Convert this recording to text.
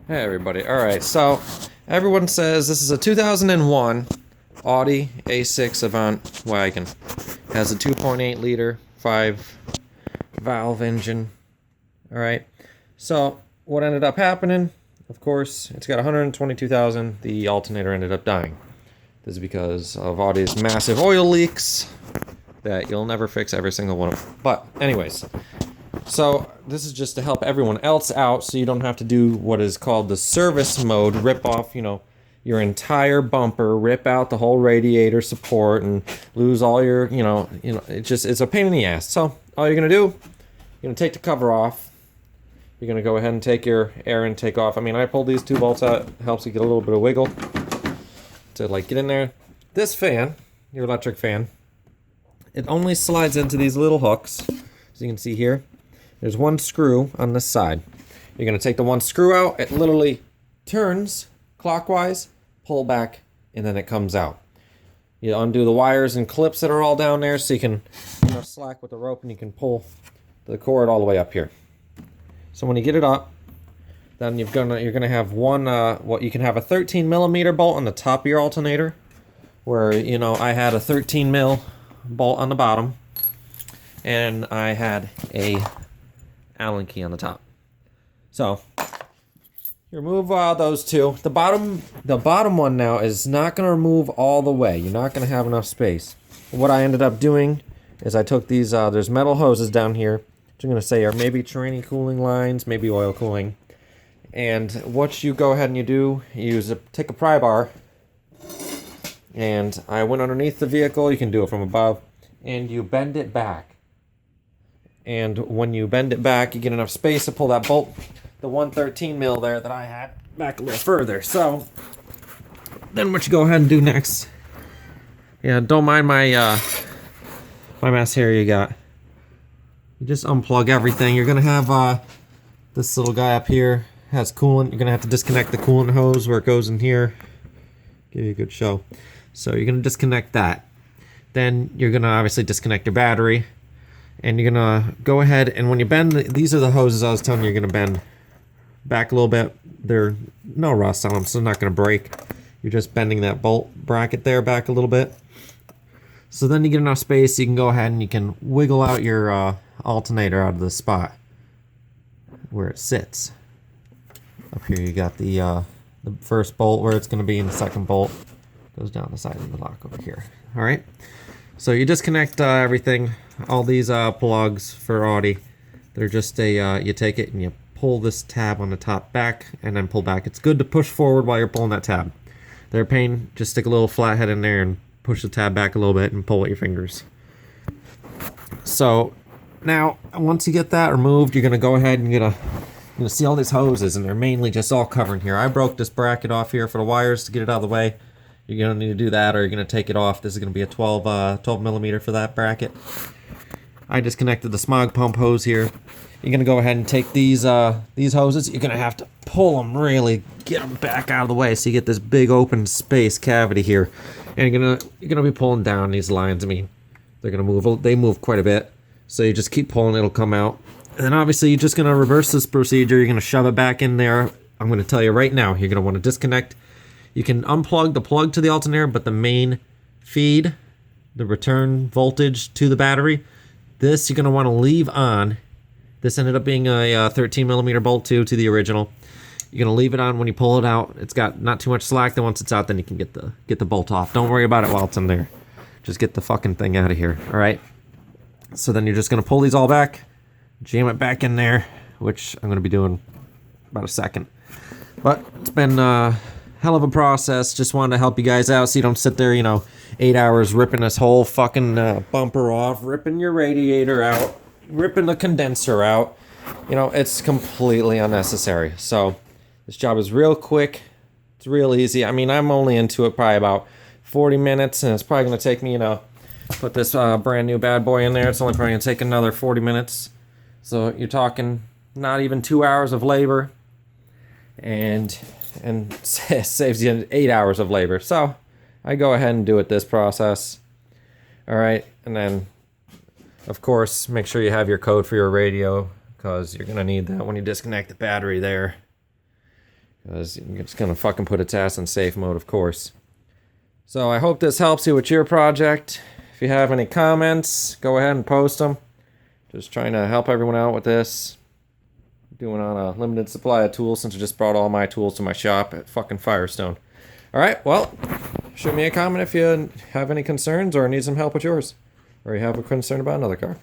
Hey everybody. Alright, so everyone says this is a 2001 Audi A6 Avant wagon. Has a 2.8 liter 5 valve engine. Alright, so what ended up happening, of course, it's got 122,000. The alternator ended up dying. This is because of Audi's massive oil leaks that you'll never fix every single one of them. But anyways, so this is just to help everyone else out so you don't have to do what is called the service mode, rip off, your entire bumper, rip out the whole radiator support and lose all your, it's a pain in the ass. So all you're going to do, you're going to take the cover off. You're going to go ahead and take your air intake off. I mean, I pulled these two bolts out. It helps you get a little bit of wiggle to get in there. This fan, your electric fan, it only slides into these little hooks. As you can see here. There's one screw on this side. You're going to take the one screw out. It literally turns clockwise, pull back, and then it comes out. You undo the wires and clips that are all down there so you can slack with the rope and you can pull the cord all the way up here. So when you get it up, then you're gonna have one you can have a 13 millimeter bolt on the top of your alternator, where I had a 13 mil bolt on the bottom, and I had a Allen key on the top. So you remove those two. The bottom one now is not going to remove all the way. You're not going to have enough space. What I ended up doing is I took these. There's metal hoses down here, which I'm going to say are maybe tranny cooling lines, maybe oil cooling. And what you go ahead and you do, take a pry bar, and I went underneath the vehicle. You can do it from above, and you bend it back. And when you bend it back, you get enough space to pull that bolt, the 113 mil there that I had, back a little further. So then what you go ahead and do next, don't mind my mess here. You just unplug everything. You're gonna have this little guy up here has coolant. You're gonna have to disconnect the coolant hose where it goes in here. Give you a good show. So you're gonna disconnect that. Then you're gonna obviously disconnect your battery. And you're gonna go ahead and when you bend, these are the hoses I was telling you, you're gonna bend back a little bit. They're no rust on them, so they're not gonna break. You're just bending that bolt bracket there back a little bit. So then you get enough space, you can go ahead and you can wiggle out your alternator out of the spot where it sits. Up here you got the first bolt where it's gonna be, and the second bolt goes down the side of the lock over here. All right. So you disconnect everything, all these plugs for Audi. They're just you take it and you pull this tab on the top back and then pull back. It's good to push forward while you're pulling that tab. They're a pain, just stick a little flathead in there and push the tab back a little bit and pull with your fingers. So now, once you get that removed, you're gonna go ahead and you're gonna see all these hoses, and they're mainly just all covered here. I broke this bracket off here for the wires to get it out of the way. You're going to need to do that, or you're going to take it off. This is going to be a 12 millimeter for that bracket. I disconnected the smog pump hose here. You're going to go ahead and take these hoses. You're going to have to pull them, really get them back out of the way so you get this big open space cavity here. And you're going to be pulling down these lines. I mean, they're going to move. They move quite a bit. So you just keep pulling, it'll come out. And then obviously you're just going to reverse this procedure. You're going to shove it back in there. I'm going to tell you right now, you're going to want to disconnect. You can unplug the plug to the alternator, but the main feed, the return voltage to the battery, this you're going to want to leave on. This ended up being a 13 millimeter bolt to the original. You're going to leave it on when you pull it out. It's got not too much slack. Then once it's out, then you can get the bolt off. Don't worry about it while it's in there. Just get the fucking thing out of here. All right. So then you're just going to pull these all back, jam it back in there, which I'm going to be doing about a second. But it's been hell of a process. Just wanted to help you guys out so you don't sit there 8 hours ripping this whole fucking bumper off, ripping your radiator out, ripping the condenser out. It's completely unnecessary. So this job is real quick. It's real easy. I mean, I'm only into it probably about 40 minutes, and it's probably going to take me put this brand new bad boy in there. It's only probably going to take another 40 minutes. So you're talking not even 2 hours of labor, and saves you 8 hours of labor. So I go ahead and do it this process. All right. And then, of course, make sure you have your code for your radio, because you're going to need that when you disconnect the battery there. Because it's going to fucking put its ass in safe mode, of course. So I hope this helps you with your project. If you have any comments, go ahead and post them. Just trying to help everyone out with this. Doing on a limited supply of tools since I just brought all my tools to my shop at fucking Firestone. Alright, well, shoot me a comment if you have any concerns or need some help with yours. Or you have a concern about another car.